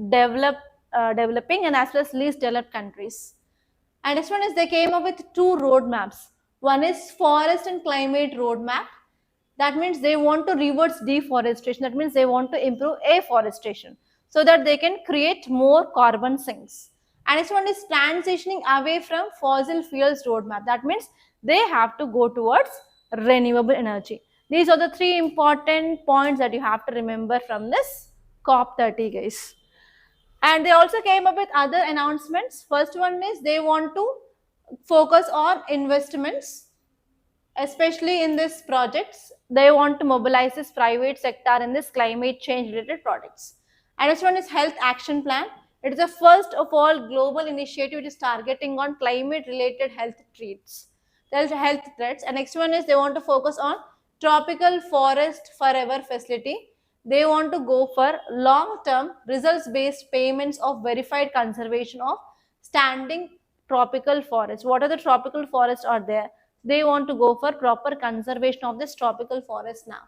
developing and as well as least developed countries. And this one is they came up with 2 roadmaps. One is forest and climate roadmap. That means they want to reverse deforestation. That means they want to improve afforestation so that they can create more carbon sinks. And this one is transitioning away from fossil fuels roadmap. That means they have to go towards renewable energy. These are the 3 important points that you have to remember from this COP30, guys. And they also came up with other announcements. First one is they want to focus on investments, especially in these projects. They want to mobilize this private sector in this climate change related projects. And next one is health action plan. It is the first of all global initiative which is targeting on climate related health threats. And next one is they want to focus on tropical forest forever facility. They want to go for long term results based payments of verified conservation of standing tropical forests. What are the tropical forests are there? They want to go for proper conservation of this tropical forest now.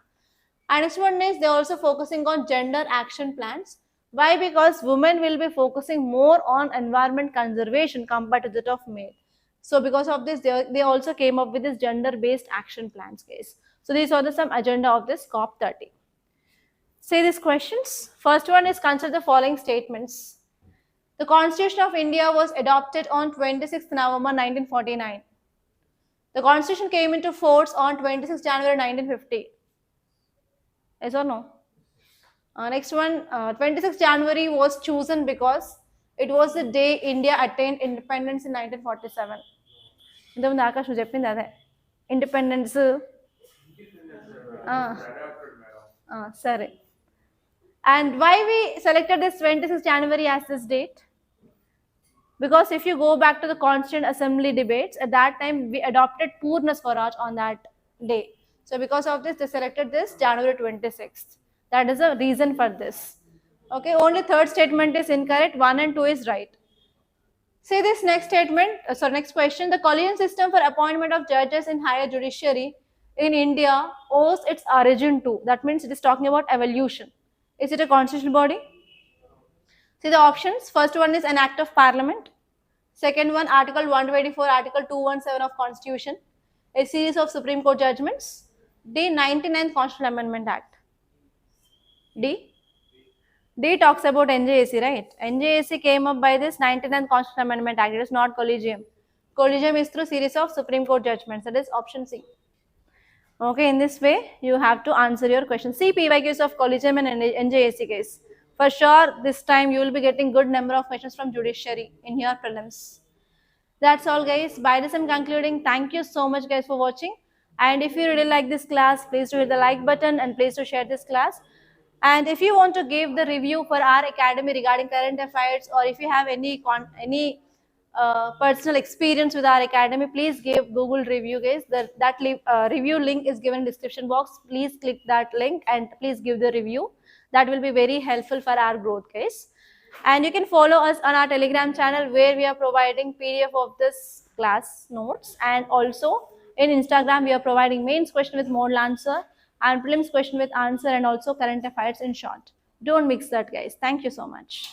And next one is they're also focusing on gender action plans. Why? Because women will be focusing more on environment conservation compared to that of male. So because of this, they also came up with this gender-based action plans, guys. So these are the some agenda of this COP30. Say these questions. First one is consider the following statements. The Constitution of India was adopted on 26th November 1949. The Constitution came into force on 26th January 1950. Yes or no? Next one, 26th January was chosen because it was the day India attained independence in 1947. ఇంతకుముందు ఆకాష్ నువ్వు చెప్పింది అదే independence సరే. And why we selected this 26th January as this date? Because if you go back to the Constituent Assembly debates, at that time we adopted Purna Swaraj on that day. So because of this, they selected this January 26th. That is the reason for this. Okay, only third statement is incorrect, 1 and 2 is right. See this next statement, next question. The Collegium system for appointment of judges in higher judiciary in India owes its origin to. That means it is talking about evolution. Is it a constitutional body? See the options. First one is an act of parliament. Second one, Article 124, Article 217 of Constitution. A series of Supreme Court judgments. D, 99th Constitutional Amendment Act. D talks about NJAC, right? NJAC came up by this 99th Constitutional Amendment Act. It is not Collegium. Collegium is through series of Supreme Court judgments. That is option C. Okay, in this way, you have to answer your question. See PYQs of Collegium and NJAC case. For sure, this time you will be getting good number of questions from Judiciary in your prelims. That's all, guys. By this, I'm concluding. Thank you so much, guys, for watching. And if you really like this class, please do hit the like button and please do share this class. And if you want to give the review for our academy regarding current affairs, or if you have any personal experience with our academy, please give Google review, guys. That review link is given in description box. Please click that link and please give the review. That will be very helpful for our growth, guys. And you can follow us on our Telegram channel where we are providing PDF of this class notes, and also in Instagram we are providing mains question with model answer and prelims question with answer, and also current affairs in short. Don't mix that, guys. Thank you so much.